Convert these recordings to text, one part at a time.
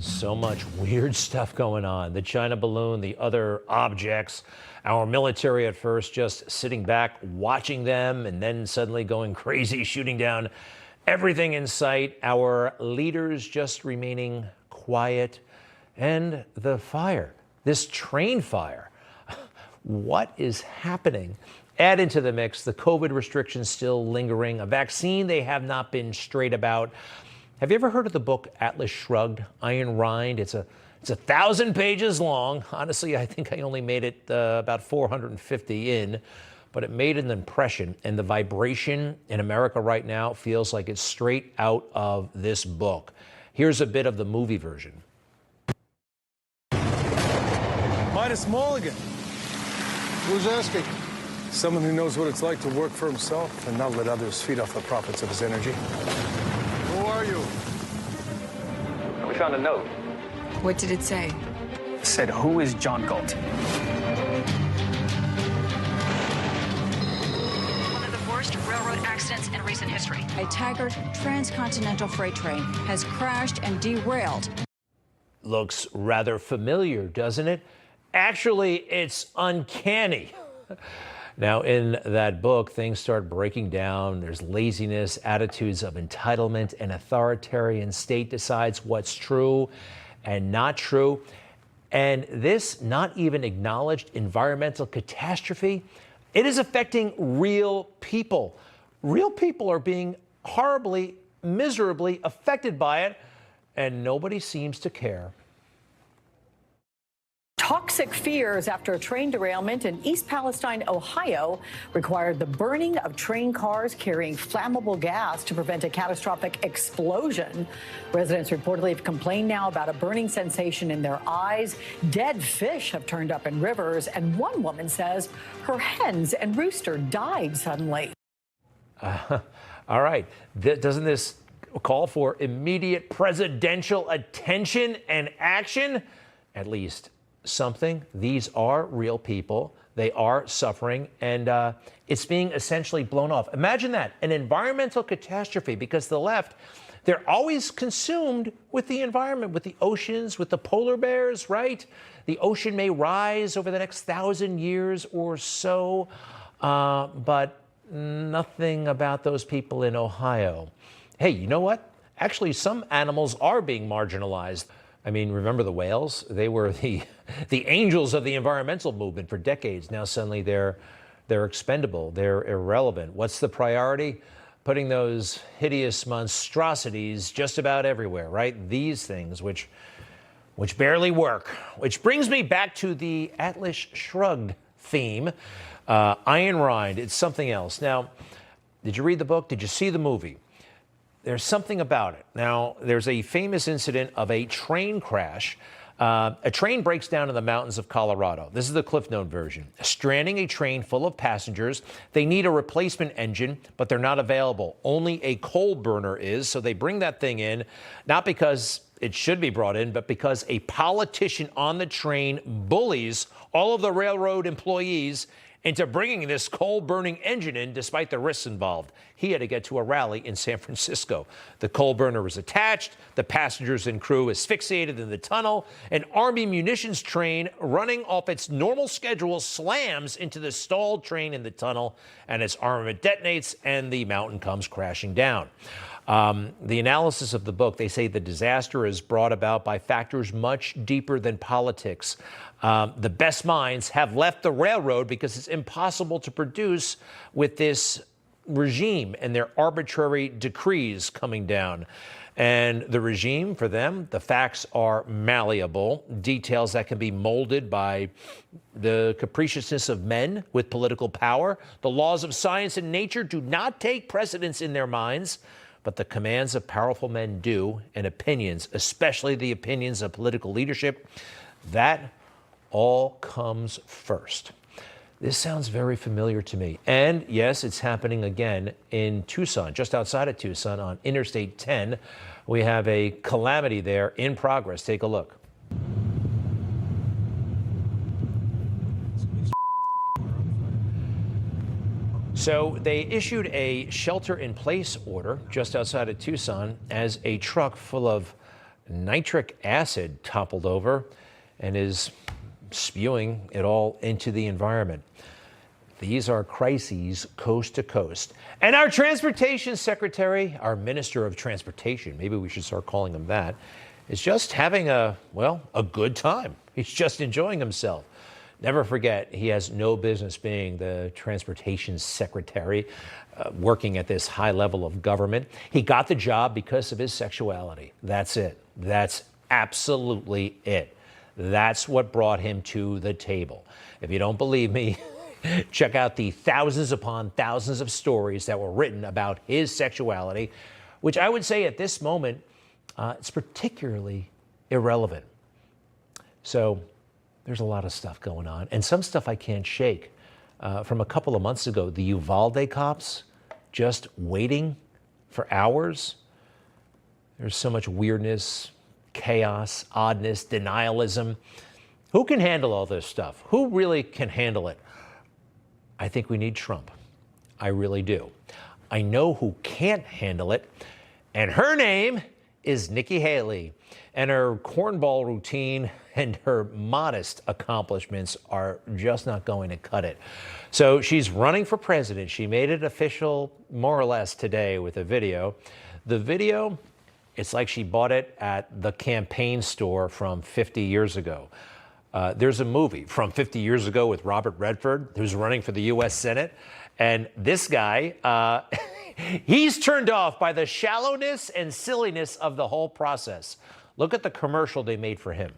So much weird stuff going on. The China balloon, the other objects, our military at first just sitting back, watching them, and then suddenly going crazy, shooting down everything in sight. Our leaders just remaining quiet. And the fire, this train fire. What is happening? Add into the mix the COVID restrictions still lingering, a vaccine they have not been straight about. Have you ever heard of the book Atlas Shrugged, Ayn Rand? It's 1,000 pages long. Honestly, I think I only made it about 450 in, but it made an impression. And the vibration in America right now feels like it's straight out of this book. Here's a bit of the movie version. Midas Mulligan. Who's asking? Someone who knows what it's like to work for himself and not let others feed off the profits of his energy. Who are you? We found a note. What did it say? It said, "Who is John Galt?" One of the worst railroad accidents in recent history. A Taggart transcontinental freight train has crashed and derailed. Looks rather familiar, doesn't it? Actually, it's uncanny. Now, in that book, things start breaking down. There's laziness, attitudes of entitlement. An authoritarian state decides what's true and not true. And this not even acknowledged environmental catastrophe, it is affecting real people. Real people are being horribly, miserably affected by it, and nobody seems to care. Toxic fears after a train derailment in East Palestine, Ohio, required the burning of train cars carrying flammable gas to prevent a catastrophic explosion. Residents reportedly have complained now about a burning sensation in their eyes. Dead fish have turned up in rivers, and one woman says her hens and rooster died suddenly. All right. Doesn't this call for immediate presidential attention and action? At least something. These are real people. They are suffering, and it's being essentially blown off. Imagine that, an environmental catastrophe, because the left, they're always consumed with the environment, with the oceans, with the polar bears, right? The ocean may rise over the next 1,000 years or so, but nothing about those people in Ohio. Hey, you know what? Actually, some animals are being marginalized. I mean, remember the whales? They were the angels of the environmental movement for decades. Now suddenly they're expendable, they're irrelevant. What's the priority? Putting those hideous monstrosities just about everywhere, right? These things which barely work. Which brings me back to the Atlas Shrugged theme. Ayn Rand, it's something else. Now, did you read the book? Did you see the movie? There's something about it. Now, there's a famous incident of a train crash. A train breaks down in the mountains of Colorado. This is the Cliff Note version. Stranding a train full of passengers. They need a replacement engine, but they're not available. Only a coal burner is, so they bring that thing in, not because it should be brought in, but because a politician on the train bullies all of the railroad employees into bringing this coal-burning engine in despite the risks involved. He had to get to a rally in San Francisco. The coal burner was attached. The passengers and crew asphyxiated in the tunnel. An Army munitions train running off its normal schedule slams into the stalled train in the tunnel, and its armament detonates, and the mountain comes crashing down. The analysis of the book, they say the disaster is brought about by factors much deeper than politics. The best minds have left the railroad because it's impossible to produce with this regime and their arbitrary decrees coming down. And the regime, for them, the facts are malleable, details that can be molded by the capriciousness of men with political power. The laws of science and nature do not take precedence in their minds, but the commands of powerful men do, and opinions, especially the opinions of political leadership, that all comes first. This sounds very familiar to me. And yes, it's happening again in Tucson, just outside of Tucson on Interstate 10. We have a calamity there in progress. Take a look. So they issued a shelter-in-place order just outside of Tucson as a truck full of nitric acid toppled over and is spewing it all into the environment. These are crises coast to coast. And our transportation secretary, our minister of transportation, maybe we should start calling him that, is just having a good time. He's just enjoying himself. Never forget, he has no business being the transportation secretary, working at this high level of government. He got the job because of his sexuality. That's it. That's absolutely it. That's what brought him to the table. If you don't believe me, check out the thousands upon thousands of stories that were written about his sexuality, which I would say at this moment, it's particularly irrelevant. So there's a lot of stuff going on, and some stuff I can't shake. From a couple of months ago, the Uvalde cops just waiting for hours. There's so much weirdness, chaos, oddness, denialism. Who can handle all this stuff? Who really can handle it? I think we need Trump. I really do. I know who can't handle it, and her name is Nikki Haley. And her cornball routine and her modest accomplishments are just not going to cut it. So she's running for president. She made it official more or less today with a video. The video, it's like she bought it at the campaign store from 50 years ago. There's a movie from 50 years ago with Robert Redford, who's running for the U.S. Senate. And this guy, he's turned off by the shallowness and silliness of the whole process. Look at the commercial they made for him.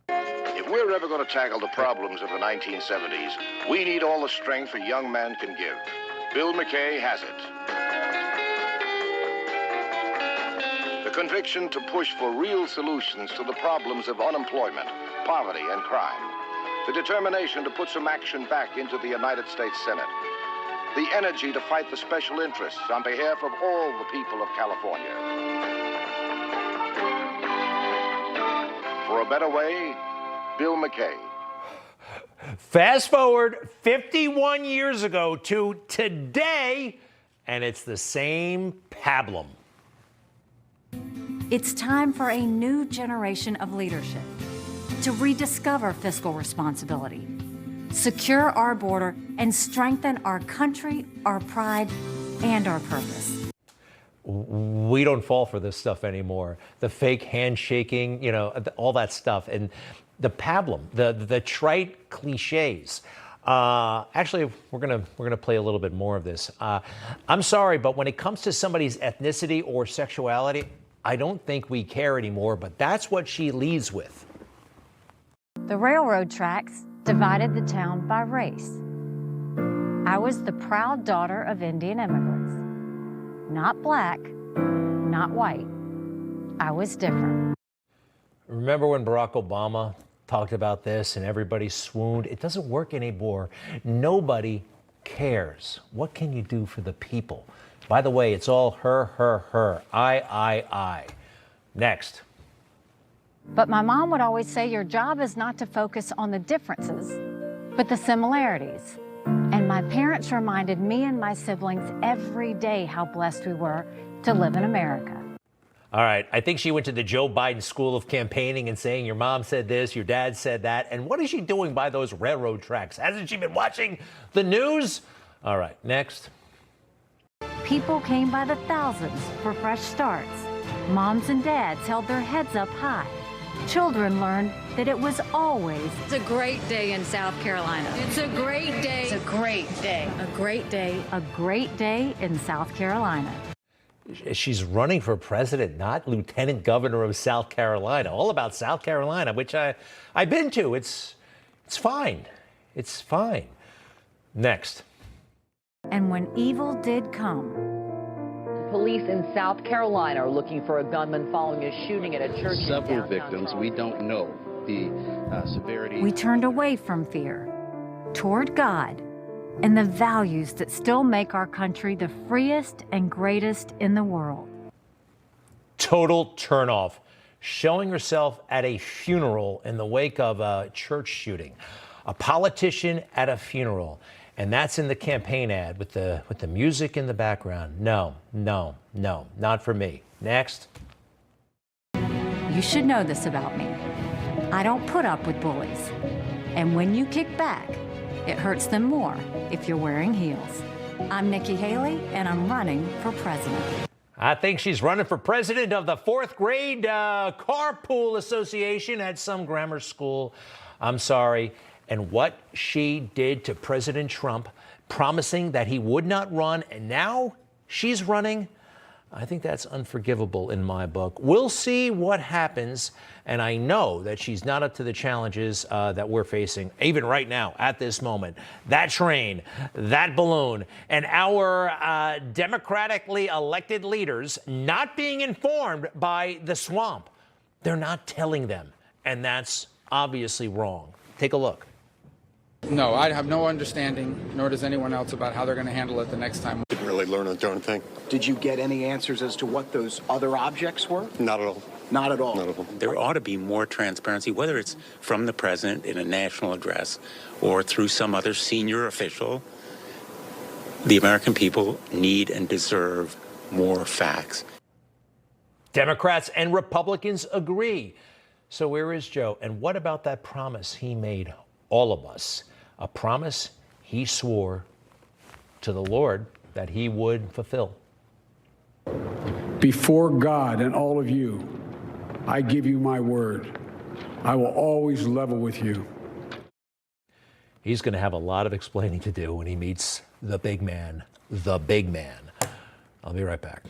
If we're ever going to tackle the problems of the 1970s, we need all the strength a young man can give. Bill McKay has it. The conviction to push for real solutions to the problems of unemployment, poverty, and crime. The determination to put some action back into the United States Senate. The energy to fight the special interests on behalf of all the people of California. For a better way, Bill McKay. Fast forward 51 years ago to today, and it's the same pablum. It's time for a new generation of leadership to rediscover fiscal responsibility, secure our border, and strengthen our country, our pride, and our purpose. We don't fall for this stuff anymore. The fake handshaking, all that stuff. And the pablum, the trite cliches. Actually, we're gonna play a little bit more of this. I'm sorry, but when it comes to somebody's ethnicity or sexuality, I don't think we care anymore, but that's what she leads with. The railroad tracks divided the town by race. I was the proud daughter of Indian immigrants. Not black, not white. I was different. Remember when Barack Obama talked about this and everybody swooned? It doesn't work anymore. Nobody cares. What can you do for the people? By the way, it's all her, her, her. I. Next. But my mom would always say your job is not to focus on the differences, but the similarities. And my parents reminded me and my siblings every day how blessed we were to live in America. All right, I think she went to the Joe Biden School of Campaigning and saying your mom said this, your dad said that. And what is she doing by those railroad tracks? Hasn't she been watching the news? All right, next. People came by the thousands for fresh starts. Moms and dads held their heads up high. Children learned that it was always It's a great day in South Carolina. It's a great day. It's a great day. A great day. a great day in South Carolina. She's running for president, not lieutenant governor of South Carolina. All about South Carolina, which I've been to. It's fine. It's fine. Next. And when evil did come, Police in South Carolina are looking for a gunman following a shooting at a church in Several downtown victims. Charleston. We don't know the severity. we turned away from fear, toward God, and the values that still make our country the freest and greatest in the world. Total turnoff. Showing herself at a funeral in the wake of a church shooting. A politician at a funeral. And that's in the campaign ad with the music in the background. No, not for me. Next. You should know this about me. I don't put up with bullies. And when you kick back, it hurts them more if you're wearing heels. I'm Nikki Haley, and I'm running for president. I think she's running for president of the fourth grade carpool association at some grammar school. I'm sorry. And what she did to President Trump, promising that he would not run, and now she's running, I think that's unforgivable in my book. We'll see what happens, and I know that she's not up to the challenges that we're facing, even right now, at this moment. That train, that balloon, and our democratically elected leaders not being informed by the swamp. They're not telling them, and that's obviously wrong. Take a look. No, I have no understanding, nor does anyone else, about how they're going to handle it the next time. Didn't really learn a darn thing. Did you get any answers as to what those other objects were? Not at all. Not at all? Not at all. There ought to be more transparency, whether it's from the president in a national address or through some other senior official. The American people need and deserve more facts. Democrats and Republicans agree. So where is Joe? And what about that promise he made all of us? A promise he swore to the Lord that he would fulfill. Before God and all of you, I give you my word. I will always level with you. He's going to have a lot of explaining to do when he meets the big man. The big man. I'll be right back.